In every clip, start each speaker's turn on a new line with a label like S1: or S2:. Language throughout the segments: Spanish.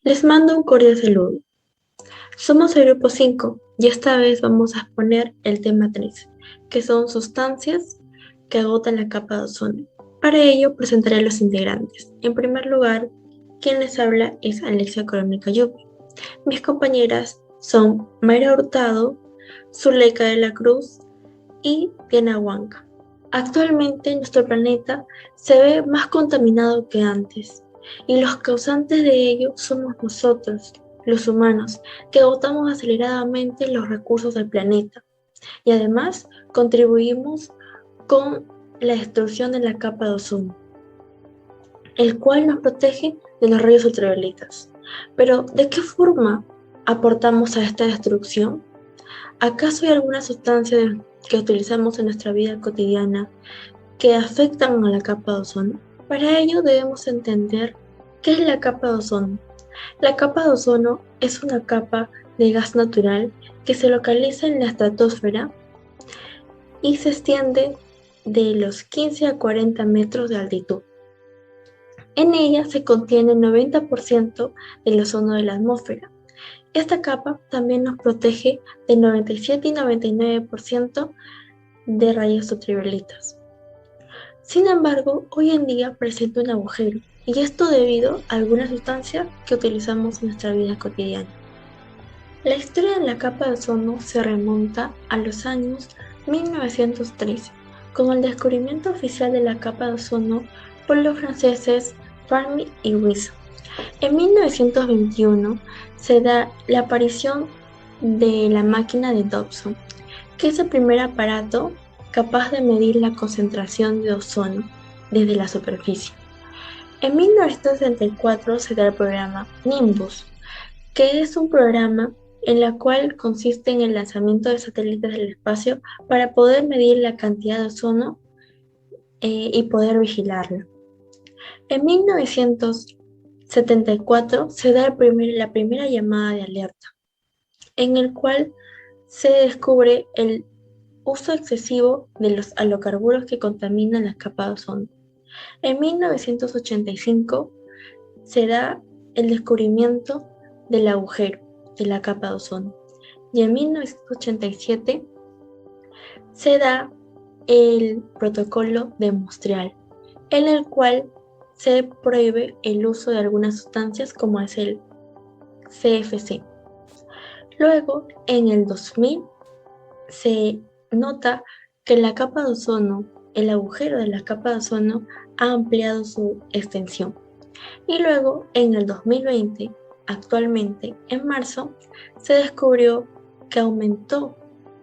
S1: Les mando un cordial saludo. Somos el grupo 5 y esta vez vamos a exponer el tema 3, que son sustancias que agotan la capa de ozono. Para ello presentaré a los integrantes. En primer lugar, quien les habla es Alexia Coronel Yupi. Mis compañeras son Mayra Hurtado, Zuleika de la Cruz y Diana Huanca. Actualmente nuestro planeta se ve más contaminado que antes y los causantes de ello somos nosotros, los humanos, que agotamos aceleradamente los recursos del planeta y además contribuimos con la destrucción de la capa de ozono, el cual nos protege de los rayos ultravioletas. Pero, ¿de qué forma aportamos a esta destrucción? ¿Acaso hay alguna sustancia que utilizamos en nuestra vida cotidiana que afectan a la capa de ozono? Para ello debemos entender qué es la capa de ozono. La capa de ozono es una capa de gas natural que se localiza en la estratosfera y se extiende de los 15 a 40 metros de altitud. En ella se contiene el 90% del ozono de la atmósfera. Esta capa también nos protege del 97 y 99% de rayos ultravioletas. Sin embargo, hoy en día presenta un agujero, y esto debido a alguna sustancia que utilizamos en nuestra vida cotidiana. La historia de la capa de ozono se remonta a los años 1913, con el descubrimiento oficial de la capa de ozono por los franceses Fermi y Wiese. En 1921 se da la aparición de la máquina de Dobson, que es el primer aparato capaz de medir la concentración de ozono desde la superficie. En 1964 se da el programa Nimbus, que es un programa en el cual consiste en el lanzamiento de satélites del espacio para poder medir la cantidad de ozono y poder vigilarlo. En 1974 se da la primera llamada de alerta, en el cual se descubre el uso excesivo de los halocarburos que contaminan la capa de ozono. En 1985 se da el descubrimiento del agujero de la capa de ozono y en 1987 se da el protocolo de Montreal, en el cual se prohíbe el uso de algunas sustancias como es el CFC. Luego, en el 2000, se nota que la capa de ozono, el agujero de la capa de ozono, ha ampliado su extensión. Y luego, en el 2020, actualmente, en marzo, se descubrió que aumentó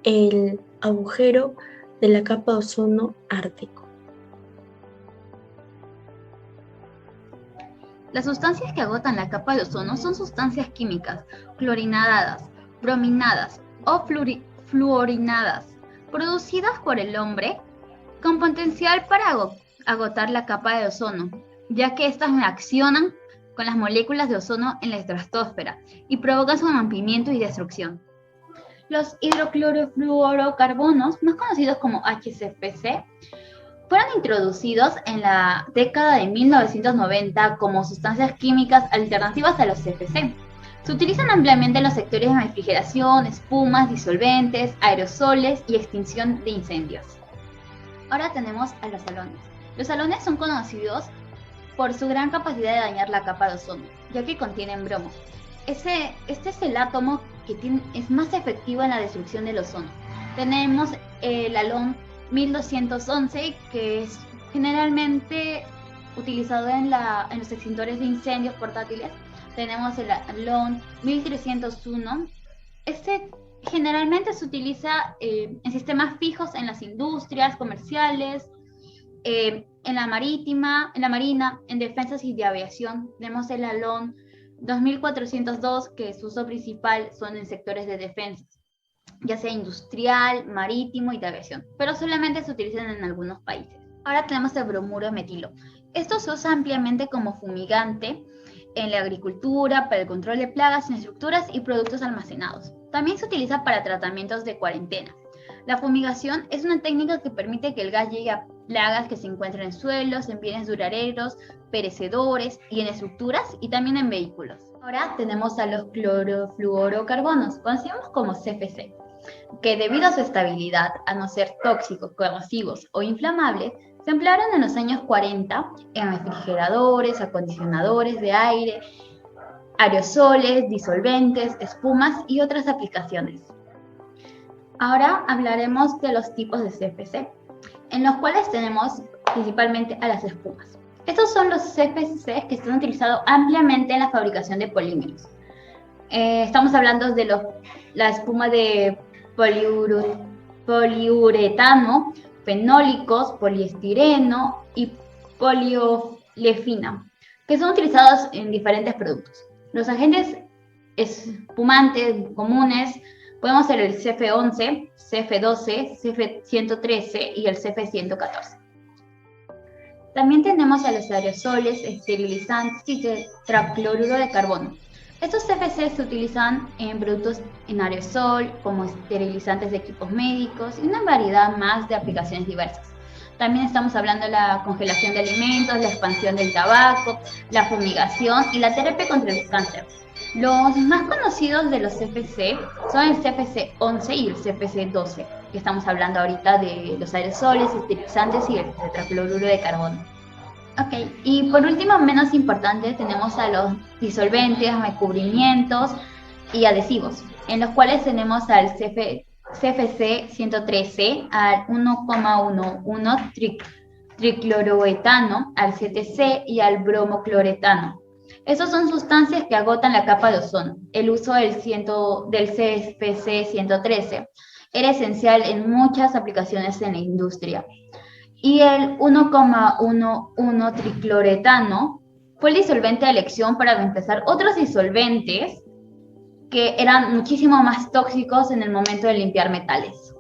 S1: el agujero de la capa de ozono ártico.
S2: Las sustancias que agotan la capa de ozono son sustancias químicas clorinadas, brominadas o fluorinadas, producidas por el hombre con potencial para agotar la capa de ozono, ya que estas reaccionan con las moléculas de ozono en la estratosfera y provocan su rompimiento y destrucción. Los hidroclorofluorocarbonos, más conocidos como HCFC, fueron introducidos en la década de 1990 como sustancias químicas alternativas a los CFC. Se utilizan ampliamente en los sectores de refrigeración, espumas, disolventes, aerosoles y extinción de incendios. Ahora tenemos a los halones. Los halones son conocidos por su gran capacidad de dañar la capa de ozono, ya que contienen bromo. Este es el átomo que es más efectivo en la destrucción del ozono. Tenemos el halón 1211, que es generalmente utilizado en los extintores de incendios portátiles. Tenemos el halón 1301. Este generalmente se utiliza en sistemas fijos en las industrias comerciales, en la marina, en defensas y de aviación. Tenemos el halón 2402, que su uso principal son en sectores de defensa, ya sea industrial, marítimo y de aviación, pero solamente se utilizan en algunos países. Ahora tenemos el bromuro de metilo. Esto se usa ampliamente como fumigante en la agricultura, para el control de plagas en estructuras y productos almacenados. También se utiliza para tratamientos de cuarentena. La fumigación es una técnica que permite que el gas llegue a plagas que se encuentran en suelos, en bienes duraderos, perecedores y en estructuras y también en vehículos. Ahora tenemos a los clorofluorocarbonos, conocidos como CFC, que debido a su estabilidad, a no ser tóxicos, corrosivos o inflamables, se emplearon en los años 40 en refrigeradores, acondicionadores de aire, aerosoles, disolventes, espumas y otras aplicaciones. Ahora hablaremos de los tipos de CFC, en los cuales tenemos principalmente a las espumas. Estos son los CFCs que se han utilizado ampliamente en la fabricación de polímeros. Estamos hablando de la espuma de poliuretano, fenólicos, poliestireno y poliolefina, que son utilizados en diferentes productos. Los agentes espumantes comunes podemos ser el CF11, CF12, CF113 y el CF114. También tenemos a los aerosoles, esterilizantes y tetracloruro de carbono. Estos CFC se utilizan en productos en aerosol, como esterilizantes de equipos médicos y una variedad más de aplicaciones diversas. También estamos hablando de la congelación de alimentos, la expansión del tabaco, la fumigación y la terapia contra el cáncer. Los más conocidos de los CFC son el CFC11 y el CFC12, que estamos hablando ahorita de los aerosoles, esterilizantes y el tetracloruro de carbono. Ok, y por último, menos importante, tenemos a los disolventes, recubrimientos y adhesivos, en los cuales tenemos al CFC 113, al 1,11 tricloroetano, al CTC y al bromocloretano. Estas son sustancias que agotan la capa de ozono. El uso del CFC 113 era esencial en muchas aplicaciones en la industria. Y el 1,11 tricloretano fue el disolvente de elección para reemplazar otros disolventes que eran muchísimo más tóxicos en el momento de limpiar metales.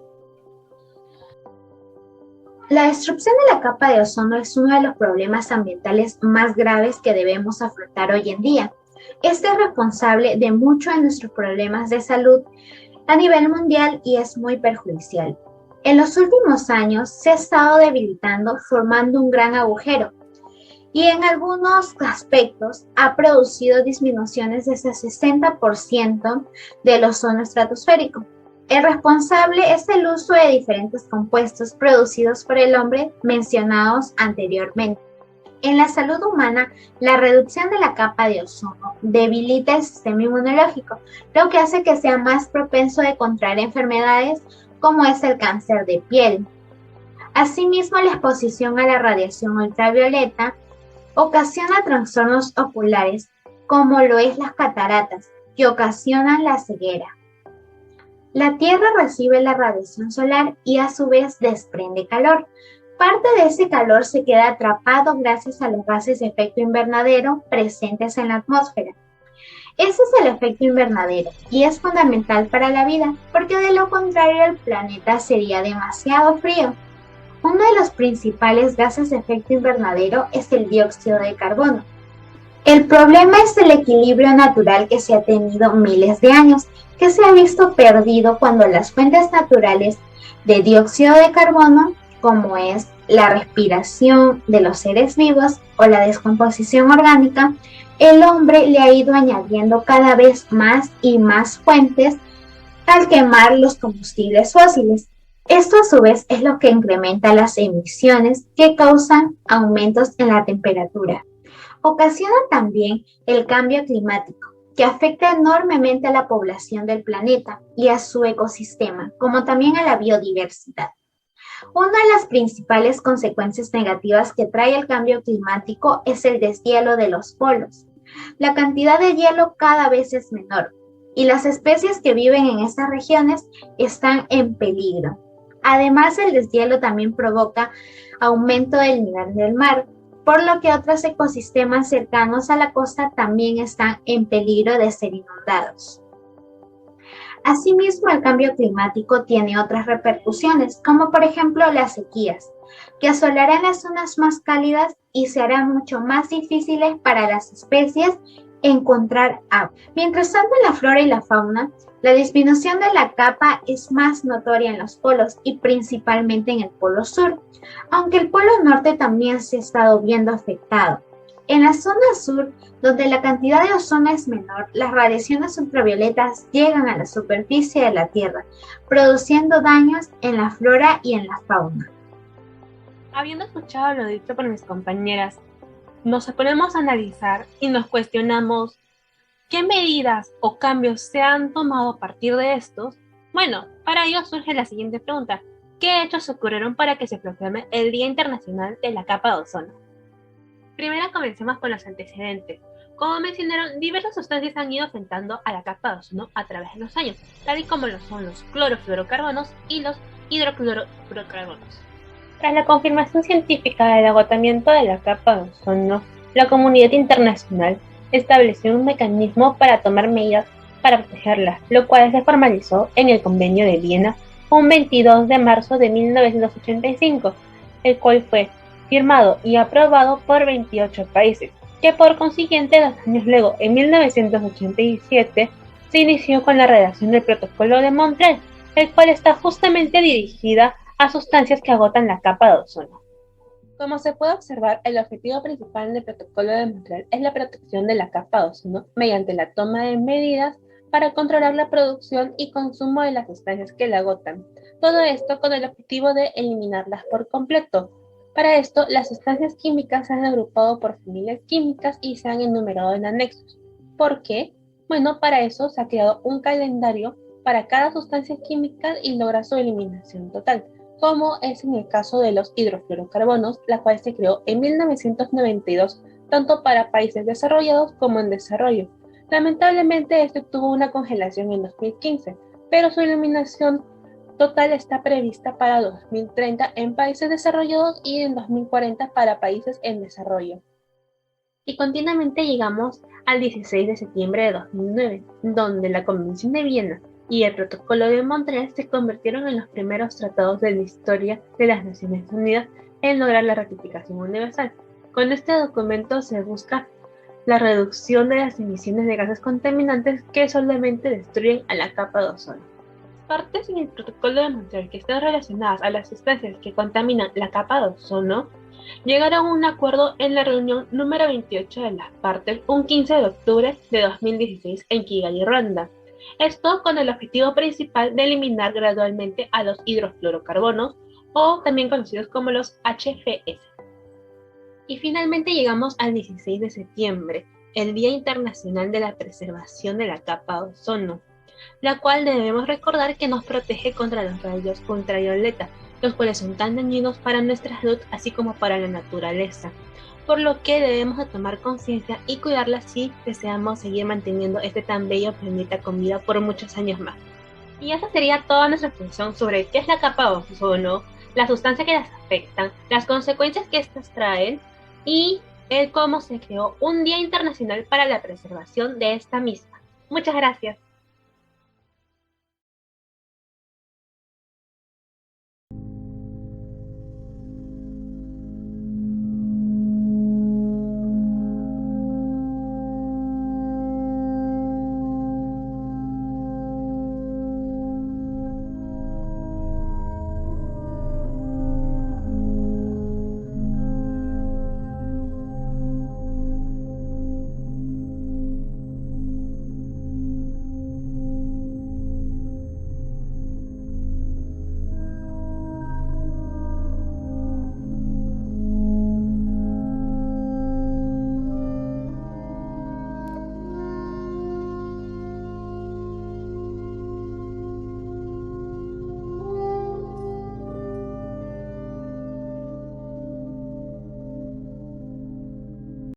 S3: La destrucción de la capa de ozono es uno de los problemas ambientales más graves que debemos afrontar hoy en día. Este es responsable de muchos de nuestros problemas de salud a nivel mundial y es muy perjudicial. En los últimos años se ha estado debilitando, formando un gran agujero y en algunos aspectos ha producido disminuciones de hasta 60% del ozono estratosférico. El responsable es el uso de diferentes compuestos producidos por el hombre mencionados anteriormente. En la salud humana, la reducción de la capa de ozono debilita el sistema inmunológico, lo que hace que sea más propenso a contraer enfermedades como es el cáncer de piel. Asimismo, la exposición a la radiación ultravioleta ocasiona trastornos oculares, como lo es las cataratas, que ocasionan la ceguera. La Tierra recibe la radiación solar y a su vez desprende calor. Parte de ese calor se queda atrapado gracias a los gases de efecto invernadero presentes en la atmósfera. Ese es el efecto invernadero y es fundamental para la vida, porque de lo contrario el planeta sería demasiado frío. Uno de los principales gases de efecto invernadero es el dióxido de carbono. El problema es el equilibrio natural que se ha tenido miles de años, que se ha visto perdido cuando las fuentes naturales de dióxido de carbono, como es la respiración de los seres vivos o la descomposición orgánica, el hombre le ha ido añadiendo cada vez más y más fuentes al quemar los combustibles fósiles. Esto a su vez es lo que incrementa las emisiones que causan aumentos en la temperatura. Ocasiona también el cambio climático, que afecta enormemente a la población del planeta y a su ecosistema, como también a la biodiversidad. Una de las principales consecuencias negativas que trae el cambio climático es el deshielo de los polos. La cantidad de hielo cada vez es menor y las especies que viven en estas regiones están en peligro. Además, el deshielo también provoca aumento del nivel del mar, por lo que otros ecosistemas cercanos a la costa también están en peligro de ser inundados. Asimismo, el cambio climático tiene otras repercusiones, como por ejemplo las sequías, que asolarán las zonas más cálidas y se harán mucho más difíciles para las especies encontrar agua. Mientras tanto, en la flora y la fauna, la disminución de la capa es más notoria en los polos y principalmente en el polo sur, aunque el polo norte también se ha estado viendo afectado. En la zona sur, donde la cantidad de ozono es menor, las radiaciones ultravioletas llegan a la superficie de la Tierra, produciendo daños en la flora y en la fauna.
S1: Habiendo escuchado lo dicho por mis compañeras, nos ponemos a analizar y nos cuestionamos qué medidas o cambios se han tomado a partir de estos. Bueno, para ello surge la siguiente pregunta: ¿qué hechos ocurrieron para que se proclame el Día Internacional de la Capa de Ozono? Primero comencemos con los antecedentes. Como mencionaron, diversas sustancias han ido afectando a la capa de ozono a través de los años, tal y como lo son los clorofluorocarbonos y los hidroclorofluorocarbonos. Tras la confirmación científica del agotamiento de la capa de ozono, la comunidad internacional estableció un mecanismo para tomar medidas para protegerla, lo cual se formalizó en el Convenio de Viena un 22 de marzo de 1985, el cual fue firmado y aprobado por 28 países, que por consiguiente 2 años luego, en 1987, se inició con la redacción del Protocolo de Montreal, el cual está justamente dirigida a sustancias que agotan la capa de ozono. Como se puede observar, el objetivo principal del Protocolo de Montreal es la protección de la capa de ozono mediante la toma de medidas para controlar la producción y consumo de las sustancias que la agotan. Todo esto con el objetivo de eliminarlas por completo. Para esto, las sustancias químicas se han agrupado por familias químicas y se han enumerado en anexos. ¿Por qué? Bueno, para eso se ha creado un calendario para cada sustancia química y logra su eliminación total, como es en el caso de los hidrofluorocarbonos, la cual se creó en 1992, tanto para países desarrollados como en desarrollo. Lamentablemente, este tuvo una congelación en 2015, pero su eliminación total está prevista para 2030 en países desarrollados y en 2040 para países en desarrollo. Y continuamente llegamos al 16 de septiembre de 2009, donde la Convención de Viena y el Protocolo de Montreal se convirtieron en los primeros tratados de la historia de las Naciones Unidas en lograr la ratificación universal. Con este documento se busca la reducción de las emisiones de gases contaminantes que solamente destruyen a la capa de ozono. Partes en el Protocolo de Montreal que están relacionadas a las sustancias que contaminan la capa de ozono llegaron a un acuerdo en la reunión número 28 de las partes un 15 de octubre de 2016 en Kigali, Ruanda. Esto con el objetivo principal de eliminar gradualmente a los hidrofluorocarbonos, o también conocidos como los HFS. Y finalmente llegamos al 16 de septiembre, el Día Internacional de la Preservación de la Capa de Ozono, la cual debemos recordar que nos protege contra los rayos ultravioleta, los cuales son tan dañinos para nuestra salud así como para la naturaleza, por lo que debemos de tomar conciencia y cuidarla si deseamos seguir manteniendo este tan bello planeta con vida por muchos años más. Y esa sería toda nuestra exposición sobre qué es la capa de ozono, las sustancias que las afectan, las consecuencias que estas traen y el cómo se creó un Día Internacional para la Preservación de esta misma. Muchas gracias.